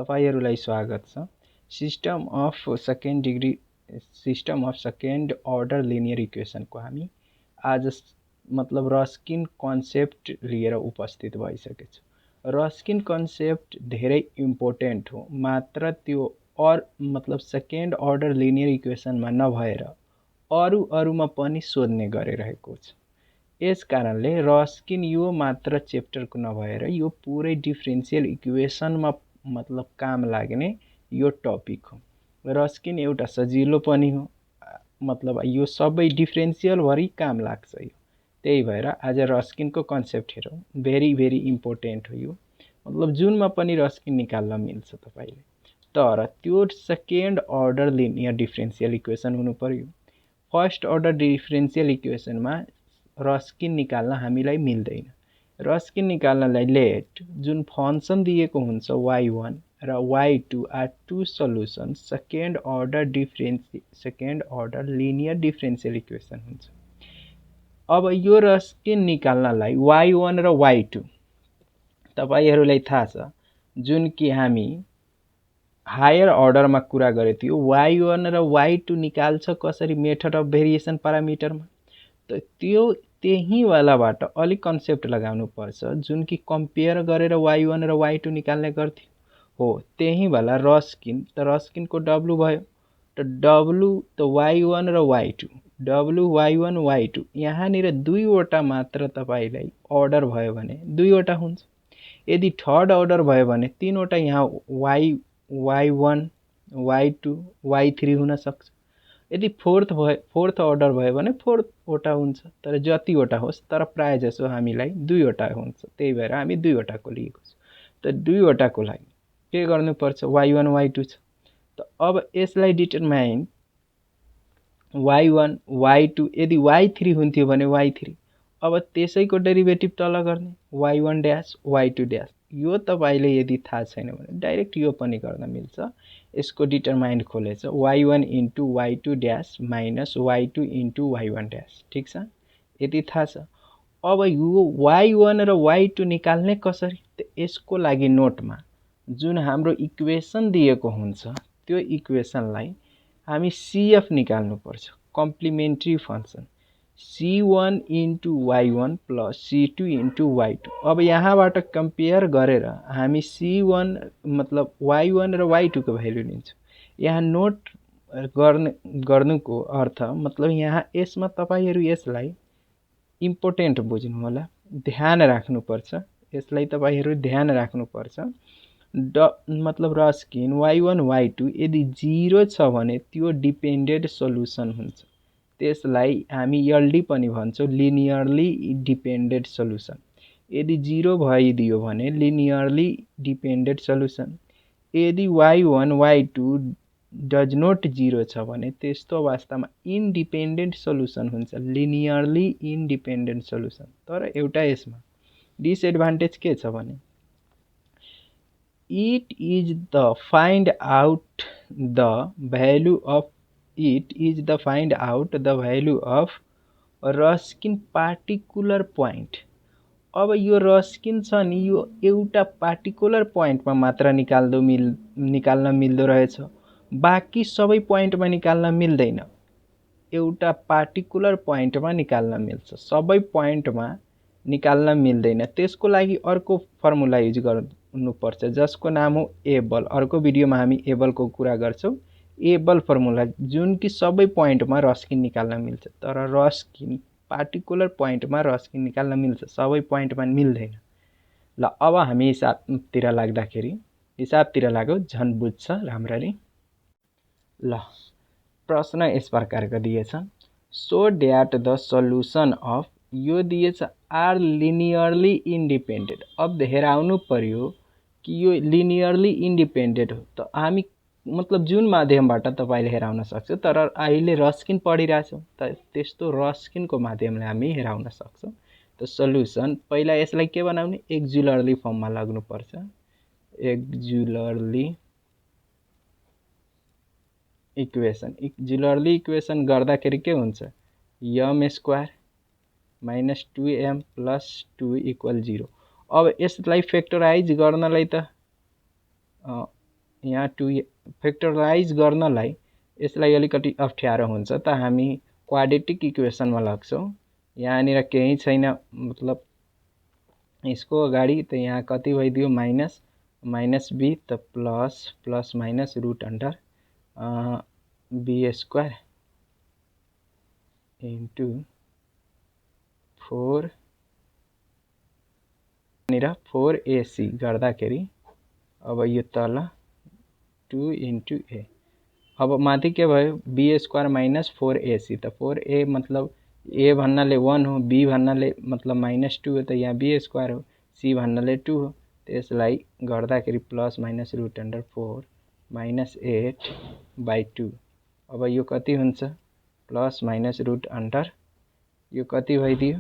तपाईहरुलाई स्वागत छ। System of second order linear equation को हामी आज रस्किन कन्सेप्ट लिएर उपस्थित भइसकेको छु। रस्किन कन्सेप्ट धेरै इम्पोर्टेन्ट हो, मात्र त्यो सेकेन्ड अर्डर लिनियर इक्वेसनमा नभएर अरूमा पनि सोध्ने गरिरहेको छ। यस कारणले रस्किन यो मात्र च्याप्टरको नभएर यो पुरै डिफरेन्शियल इक्वेसनमा काम लाग्ने यो टपिक हो। रस्किन एउटा सजिलो पनि हो, यो सबै डिफरेन्शियल भरि काम लाग्छ यो। त्यही भएर आज रस्किनको कन्सेप्ट हेरौँ। भेरी इम्पोर्टेन्ट हो यो। जुनमा पनि रस्किन निकाल्न मिल्छ तपाईले, तर त्यो second order linear differential equation हुनु पर्यो। फर्स्ट अर्डर डिफरेन्शियल इक्वेसनमा रस्किन निकाल्न हामीलाई मिल्दैन। रस्किन निकाल्नलाई लेट जुन फंक्सन दिएको हुन्छ y1 र y2 are two solution second order linear differential equation हुन्छ। अब यो रस्किन निकाल्नलाई y1 र y2 तपाईहरुलाई थाहा छ, जुन कि हामी हायर अर्डरमा कुरा गरे थियो। y1 र y2 निकाल्छ कसरी मेथड अफ भेरिएसन प्यारामिटरमा, त त्यो त्यही वालाबाट अलिक कन्सेप्ट लगाउनु पर्छ, जुन कि कम्पेयर गरेर y1 र y2 निकाल्ने गर्थ्यो हो। त्यही वाला रस्किन, त रस्किनको w भयो, त w त y1 र y2 w y1 y2 यहाँनिर दुईवटा मात्र तपाईलाई अर्डर भयो भने दुईवटा हुन्छ। यदि थर्ड अर्डर भयो भने तीनवटा यहाँ y1 y2 y3 हुन सक्छ। यदि फोर्थ अर्डर भयो भने फोर्थवटा हुन्छ, तर जतिवटा होस्, तर प्राय जसो हामीलाई दुईवटा हुन्छ। त्यही भएर हामी दुईवटाको लिएको छ। त दुईवटाको लागि के गर्नुपर्छ, y1 y2 छ। त अब यसलाई डिटरमाइन y1 y2, यदि y3 हुन्थ्यो भने y3, अब त्यसैको डेरिभेटिभ तल गर्ने y1 ड्याश y2 ड्याश। यो तपाईले यदि थाहा छैन भने डाइरेक्ट यो पनि गर्न मिल्छ। यसको डिटरमाइन्ड खोलेछ y1 into y2 dash minus y2 into y1 dash. ठीक छ, यति थाहा छ। अब यो y1 र y2 निकाल्ने कसरी, त यसको लागि नोटमा जुन हाम्रो इक्वेसन दिएको हुन्छ त्यो इक्वेसनलाई हामी CF निकाल्नु पर्छ, complementary function C1 into y1 plus C2 into y2। अब यहाँबाट कम्पेयर गरेर हामी C1 y1 र y2 को भ्यालु लिन्छौँ। यहाँ नोट गर्नुको अर्थ यहाँ यसमा तपाईहरु यसलाई इम्पोर्टेन्ट बुझ्नु होला, ध्यान राख्नुपर्छ। यसलाई तपाईहरु ध्यान राख्नुपर्छ। रस्किन y1 y2 यदि 0 छ भने त्यो डिपेन्डेन्ट सोलुसन हुन्छ। त्यसलाई हामी LD पनि भन्छौं, लिनियरली डिपेन्डेन्ट सोलुसन। यदि 0 भइदियो भने लिनियरली डिपेन्डेन्ट सोलुसन। यदि y1 y2 डज नोट 0 छ भने त्यस्तो अवस्थामा इन्डिपेन्डेन्ट सोलुसन हुन्छ, लिनियरली इन्डिपेन्डेन्ट सोलुसन। तर एउटा यसमा डिसएडभान्टेज के छ भने it is the find out the value of Ruskin particular point. अब यो रस्किन छ नि, यो एउटा पार्टिकुलर पोइन्टमा मात्र निकाल्न मिल्दो रहेछ, बाँकी सबै पोइन्टमा निकाल्न मिल्दैन। एउटा पार्टिकुलर पोइन्टमा निकाल्न मिल्छ, सबै पोइन्टमा निकाल्न मिल्दैन। त्यसको लागि अर्को फर्मुला युज गर्नुपर्छ, जसको नाम हो एबल। अर्को भिडियोमा हामी एबलको कुरा गर्छौं। एबल फर्मुला जुन कि सबै पोइन्टमा रस्किन निकाल्न मिल्छ, तर रस्किन पार्टिकुलर पोइन्टमा रस्किन निकाल्न मिल्छ, सबै पोइन्टमा मिल्दैन। ल अब हामी हिसाबतिर लागौ, झन् बुझ्छ राम्ररी। ल प्रश्न यस प्रकारको दिएछ, so that the solution of, यो दिएछ आर लिनियरली इन्डिपेन्डेन्ट। अब हेराउनु पर्यो कि यो लिनियरली इन्डिपेन्डेन्ट हो त हामी जुन माध्यमबाट तपाईले हेराउन सक्छौ, तर अहिले रस्किन पढिरहेछौं त त्यस्तो रस्किनको माध्यमले हामी हेराउन सक्छौं। त सल्युसन पहिला यसलाई के बनाउने, एक्जुलरली फर्ममा लाग्नु पर्छ। एक्जुलरली इक्वेसन गर्दाखेरि के हुन्छ, m square minus 2m plus 2 equal 0। अब यसलाई फ्याक्टराइज गर्नलाई त यहाँ 2 फ्याक्टराइज गर्नलाई यसलाई अलिकति अप्ठ्यारो हुन्छ त हामी क्वाड्रेटिक इक्वेसनमा लाग्छौँ। यहाँनिर केही छैन, मतलब यसको अगाडि त यहाँ कति भइदियो माइनस माइनस बी त plus plus minus root under b square into 4 4ac गर्दाखेरि अब यो तल 2 इन्टु ए। अब माथि के भयो बी स्क्वायर माइनस 4ac त 4a मतलब ए भन्नाले 1 हो, बी भन्नाले मतलब -2 हो, त यहाँ बी स्क्वायर हो, सी भन्नाले 2 हो। त्यसलाई गर्दाखेरि प्लस माइनस रुट अन्डर 4 -8/2। अब यो कति हुन्छ प्लस माइनस रुट अन्डर यो कति भइदियो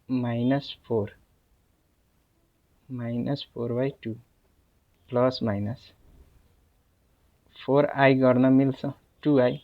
-4 -4/2 प्लस माइनस 4i गर्न मिल्छ 2i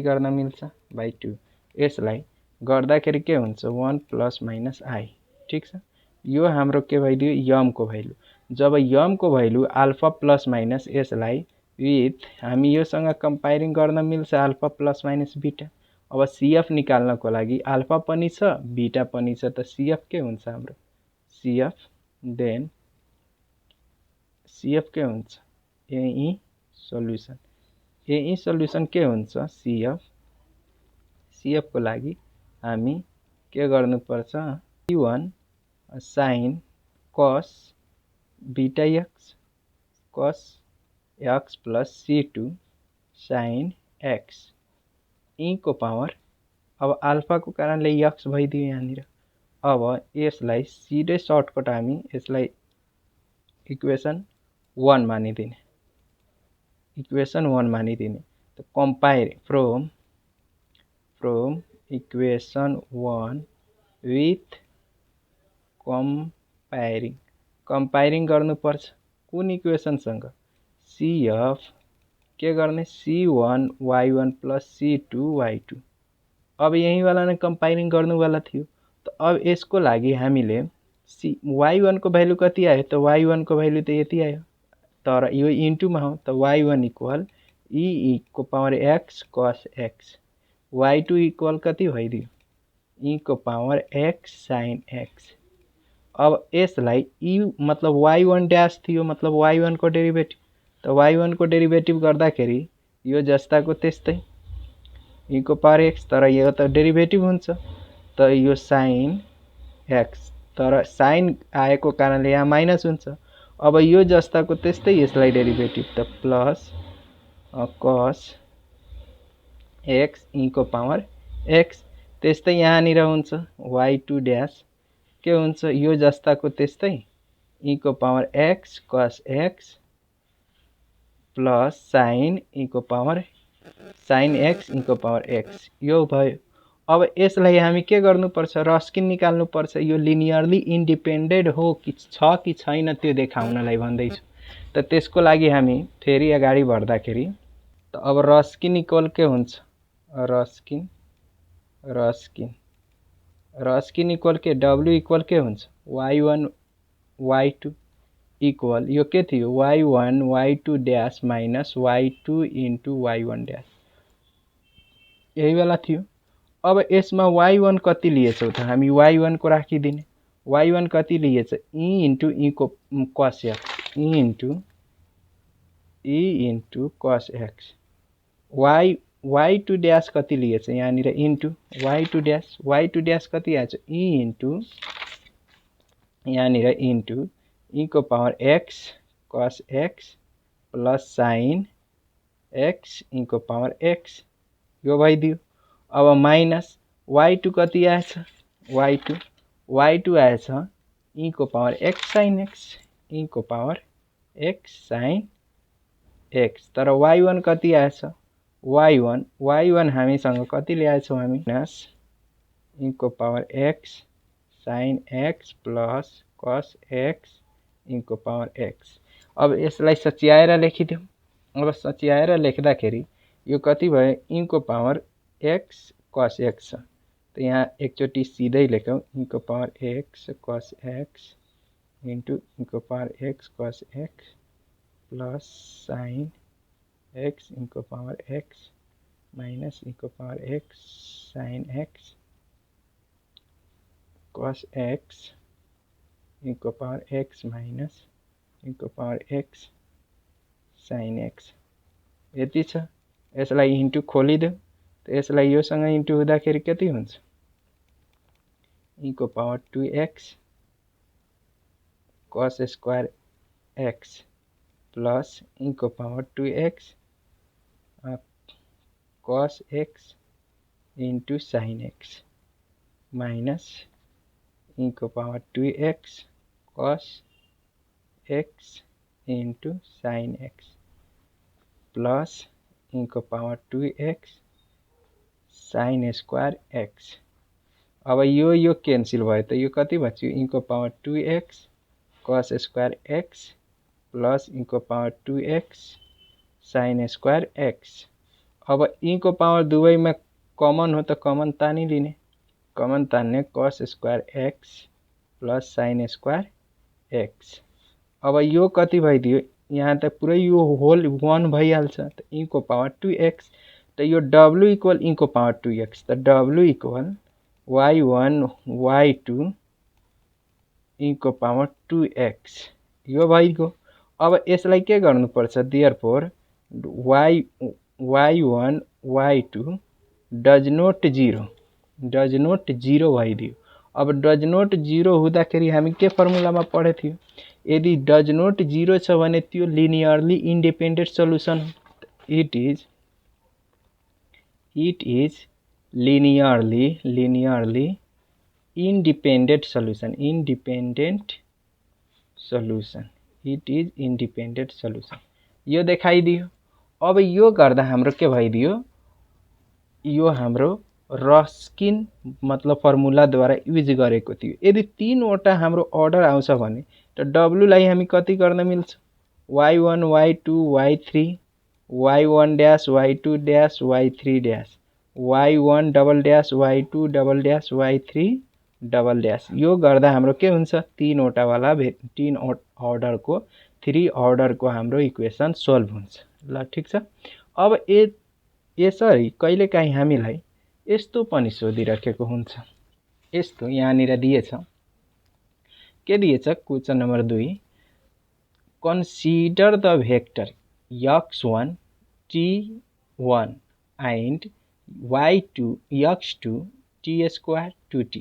गर्न मिल्छ /2। यसलाई गर्दाखेरि के हुन्छ 1 प्लस माइनस i। ठीक छ, यो हाम्रो के भइदियो यम को भ्यालु। जब यम को भ्यालु अल्फा प्लस माइनस यसलाई विथ हामी योसँग कम्पेयरिङ गर्न मिल्छ अल्फा प्लस माइनस बीटा। अब सीएफ निकाल्नको लागि अल्फा पनि छ बीटा पनि छ, त सीएफ के हुन्छ हाम्रो सीएफ देन सीएफ के हुन्छ एई सोल्युसन। एई सोल्युसन के हुन्छ सीएफ को लागि हामी के गर्नुपर्छ c1 sin cos beta x cos x plus c2 sin x ई को पावर। अब अल्फा को कारणले x भइदियो यहाँनिर। अब यसलाई सिधै सर्टकट हामी यसलाई इक्वेसन 1 मानिदिने इक्वेसन 1 मानिदिने। त compare from equation 1 with comparing गर्नुपर्छ कुन इक्वेसनसँग सीएफ के गर्ने c1 y1 plus c2 y2। अब यही वाला नै कम्पेयरिङ गर्नुवाला थियो। त अब यसको लागि हामीले y1 को भ्यालु कति आयो त y1 को भ्यालु त यति आयो, तर यो इन्टुमा हो त y1 इक्वल e को power x cos x, y2 equal कति भइदियो e को पावर x sin x। अब यसलाई e मतलब y1 ड्यास थियो मतलब y1 को डेरिभेटिभ, त y1 को डेरिभेटिभ गर्दाखेरि यो जस्ताको त्यस्तै e को पावर x, तर यो त डेरिभेटिभ हुन्छ त यो sin x, तर sin आएको कारणले यहाँ माइनस हुन्छ। अब यो जस्ताको त्यस्तै यसलाई डेरिभेटिभ त प्लस cos x e को पावर x। त्यस्तै यहाँनिर हुन्छ y2 ड्यास के हुन्छ यो जस्ताको त्यस्तै e को power x cos x plus sin e को पावर sin x e को पावर x यो भयो। अब यसलाई हामी के गर्नुपर्छ रस्किन निकाल्नुपर्छ, यो लिनियरली इन्डिपेन्डेन्ट हो कि छ कि छैन त्यो देखाउनलाई भन्दैछु। त त्यसको लागि हामी फेरि अगाडि बढ्दाखेरि त अब रस्किन इक्वल के हुन्छ रस्किन इक्वल के w इक्वल के हुन्छ y1 y2 इक्वल यो के थियो y1 y2 dash minus y2 into y1 dash यही वाला थियो। अब यसमा y1 कति लिएछौ त हामी y1 को राखिदिने। y1 कति लिएछ e इन्टु e को cos x e into cos x, y2 dash कति लिएछ यहाँनिर इन्टु y2 ड्यास कति आएछ e इन्टु यहाँनिर इन्टु e को power x cos x plus sin x e को पावर x यो भइदियो। अब माइनस y2 कति आएछ y2 आएछ e को power x sin x e को पावर x sin x, तर y1 कति आएछ y1 हामीसँग कति ल्याएछौँ हामी माइनस e को power x sin x plus cos x e को पावर x। अब यसलाई सच्याएर लेखिदिउँ। अब सच्याएर लेख्दाखेरि यो कति भयो e को पावर x cos x छ, त यहाँ एकचोटि सिधै लेखौँ e को power x cos x into e को power x cos x plus sin x e को पावर x minus e को power x sin x cos x e को पावर x minus e को पावर x sin x यति छ। यसलाई into खोलिदियो त यसलाई योसँग इन्टु हुँदाखेरि कति हुन्छ e को power 2x cos square x plus e को power 2x cos x into sin x minus e को power 2x cos x into sin x plus e को power 2x sin square x। अब यो cancel भयो त यो कति बच्यो e को power 2x cos square x plus e को power 2x sin square x। अब e को पावर दुवैमा कमन हो त कमन तानिलिने कमन तान्ने cos square x plus sin square x। अब यो कति भइदियो यहाँ त पुरै यो होल 1 भइहाल्छ त e को पावर 2x त यो w इक्वल e को पावर 2x त w equal y1 y2 e को पावर 2x यो भइगयो। अब यसलाई के गर्नुपर्छ therefore y1 y2 does note 0 भइदियो। अब डज नोट 0 हुँदाखेरि हामी के फर्मुलामा पढे थियो यदि डज नोट 0 छ भने त्यो linearly independent solution it is linearly independent solution it is independent solution यो देखाइदियो। अब यो गर्दा हाम्रो के भइदियो यो हाम्रो रस्किन मतलब फर्मुला द्वारा युज गरेको थियो। यदि तीनवटा हाम्रो अर्डर आउँछ भने त w लाई हामी कति गर्न मिल्छ y1 y2 y3 y1 dash y2 dash y3 dash y1 double dash y2 double dash y3 double dash यो गर्दा हाम्रो के हुन्छ तीनवटा वाला तीन अर्डर को 3 अर्डर को हाम्रो इक्वेसन सोल्भ हुन्छ। ल ठीक छ। अब यसरी कहिलेकाहीँ हामीलाई यस्तो पनि सोधिराखेको हुन्छ यस्तो यहाँनिर दिएछ के दिएछ question number 2 consider the vector x1 t1 and y2 x2 t square 2t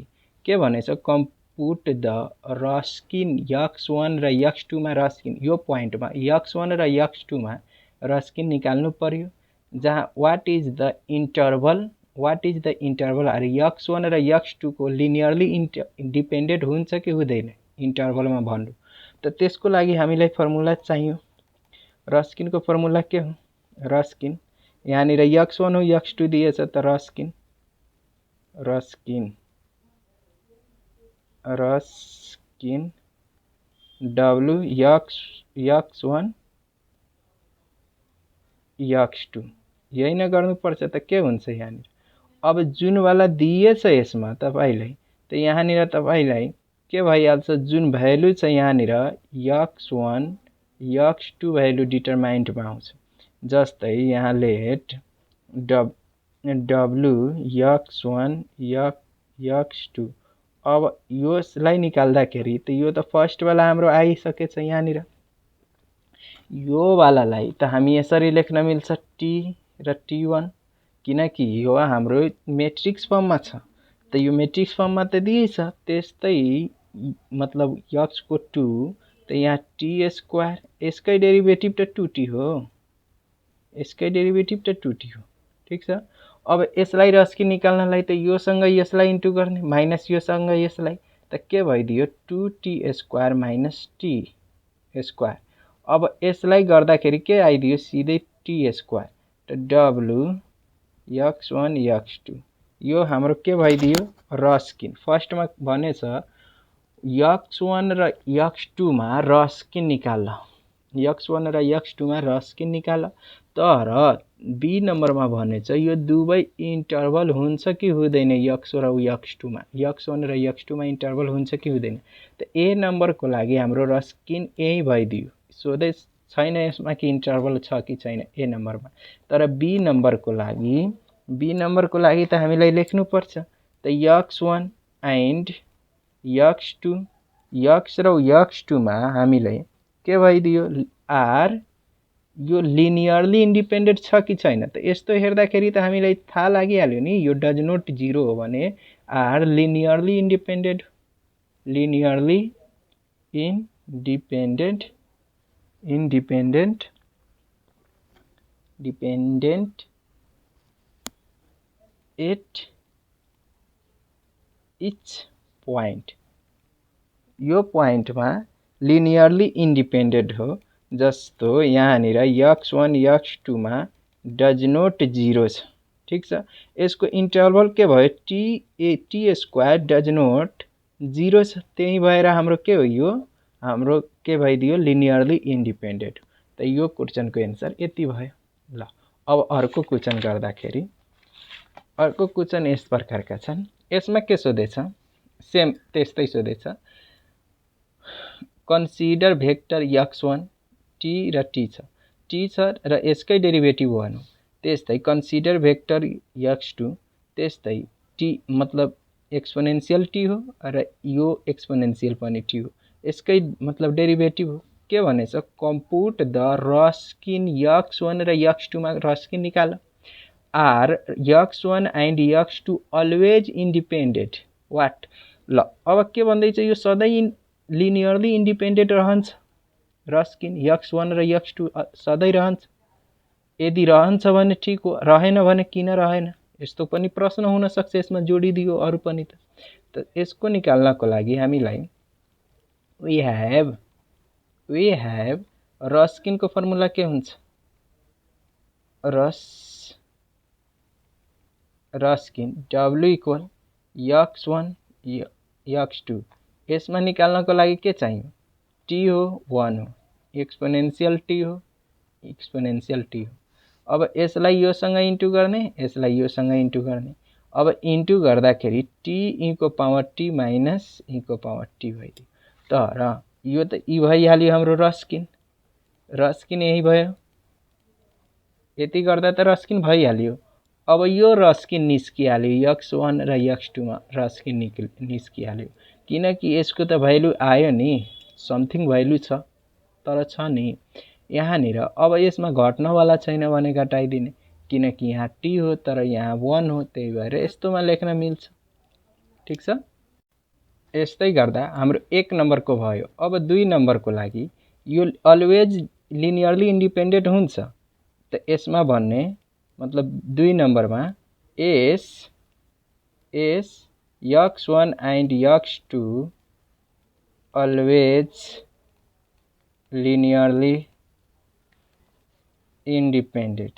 के भनेछ कम्पुट द रस्किन x1 र x2 मा रस्किन यो पोइन्टमा x1 र x2 मा रस्किन निकाल्नु पर्यो जहाँ व्हाट इज द इन्टरभल अरे x1 र x2 को लिनियरली डिपेन्डेन्ट हुन्छ कि हुँदैन इन्टरभलमा भन्नु त त्यसको लागि हामीलाई फर्मुला चाहियो। रस्किन को फर्मुला के हो रस्किन यहाँनिर x1 हो x2 दिएछ त रस्किन w x1 x2 यही नै गर्नुपर्छ त के हुन्छ यहाँनिर। अब जुन वाला दिएछ यसमा तपाईलाई त यहाँनिर तपाईलाई के भइहाल्छ जुन भ्यालु छ यहाँनिर x1 x2 भ्यालु डिटरमाइन्डमा आउँछ जस्तै यहाँ लेट w x1 x2 अब यसलाई निकाल्दाखेरि त यो त फर्स्ट वाला हाम्रो आइसकेछ यहाँनिर यो वालालाई त हामी यसरी लेख्न मिल्छ t र t1 किनकि यो हाम्रो मैट्रिक्स फर्ममा छ त यो मैट्रिक्स फर्ममा त दिएछ त्यस्तै मतलब x को 2 त यहाँ t स्क्वायर यसकै डेरिभेटिभ त 2t हो ठीक छ। अब यसलाई रस्किन निकाल्नलाई त योसँग यसलाई इन्टु गर्ने माइनस योसँग यसलाई त के भइदियो 2t square minus t square. अब यसलाई गर्दाखेरि के आइदियो सिधै t स्क्वायर त w x1 x2 यो हाम्रो के भइदियो रस्किन फर्स्टमा भनेछ x1 र x2 मा रस्किन निकाल्न x1 र x2 मा रस्किन निकाल तर बी नम्बरमा भने चाहिँ यो दुवै इन्टरभल हुन्छ कि हुँदैन यक्स र यक्स टूमा, यक्स वान र यक्स टूमा इन्टरभल हुन्छ कि हुँदैन। त ए नम्बरको लागि हाम्रो रस्किन यही भइदियो, सोधै छैन यसमा कि इन्टरभल छ कि छैन ए नम्बरमा। तर बी नम्बरको लागि त हामीलाई लेख्नुपर्छ, त x one and x two, x र यक्स टूमा हामीलाई के भइदियो आर यो लिनियरली इन्डिपेन्डेन्ट छ कि छैन। त यस्तो हेर्दाखेरि त हामीलाई थाहा लागिहाल्यो नि यो डज नोट जिरो हो भने are linearly independent, linearly independent at each point, यो पोइन्टमा लिनियरली इन्डिपेन्डेन्ट हो। जस्तो यहाँनिर यक्स वान यक्स टूमा डज नोट जिरो छ, ठिक छ। यसको इन्टरभल के भयो T square does not zero छ, त्यही भएर हाम्रो के हो यो हाम्रो के भइदियो लिनियरली इन्डिपेन्डेन्ट। त यो क्वेसनको एन्सर यति भयो। ल अब अर्को क्वेसन गर्दाखेरि अर्को क्वेसन यस प्रकारका छन्। यसमा के सोधेछ, सेम त्यस्तै सोधेछ, consider vector X one T र टी छ र यसकै डेरिभेटिभ वान हो। त्यस्तै कन्सिडर भेक्टर यक्स टू, त्यस्तै टी मतलब एक्सपोनेन्सियल टी हो र यो एक्सपोनेन्सियल पनि टी हो, यसकै मतलब डेरिभेटिभ हो। के भनेछ, compute the Wronskian x one र यक्स टूमा रस्किन निकाल, are x one and x two always independent what. ल अब के भन्दैछ, यो सधैँ लिनियरली इन्डिपेन्डेन्ट रहन्छ, रस्किन यक्स वान र यक्स टू सधैँ रहन्छ। यदि रहन्छ भने ठिक हो, रहेन भने किन रहेन, यस्तो पनि प्रश्न हुन सक्छ, यसमा जोडिदियो अरू पनि त यसको निकाल्नको लागि हामीलाई वी हैव रस्किनको फर्मुला के हुन्छ, Wronskian W equal x one x two. यसमा निकाल्नको लागि के चाहियो, टी हो वान हो, एक्सपोनेन्सियल टी हो एक्सपोनेन्सियल टी हो। अब यसलाई योसँग इन्टु गर्ने, यसलाई योसँग इन्टु गर्ने। अब इन्टु गर्दाखेरि टी ईको पावर टी माइनस ईको पावर टी भइदियो। तर यो त ई भइहाल्यो हाम्रो रस्किन यही भयो, यति गर्दा त रस्किन भइहाल्यो। अब यो रस्किन निस्किहाल्यो, यक्स वान र यक्स टूमा रस्किन निस्किहाल्यो, किनकि यसको त भ्यालु आयो नि, समथिङ भ्यालु छ, तर छ नि यहाँनिर। अब यसमा घट्नवाला छैन भने घटाइदिने, किनकि यहाँ टी हो तर यहाँ वान हो, त्यही भएर यस्तोमा लेख्न मिल्छ, ठिक छ। यस्तै गर्दा हाम्रो एक नम्बरको भयो। अब दुई नम्बरको लागि यो अलवेज लिनियरली इन्डिपेन्डेन्ट हुन्छ, त यसमा भन्ने मतलब दुई नम्बरमा as x one and x two always linearly independent.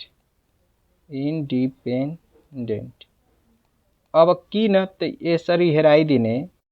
अब किन त यसरी हेराइदिने,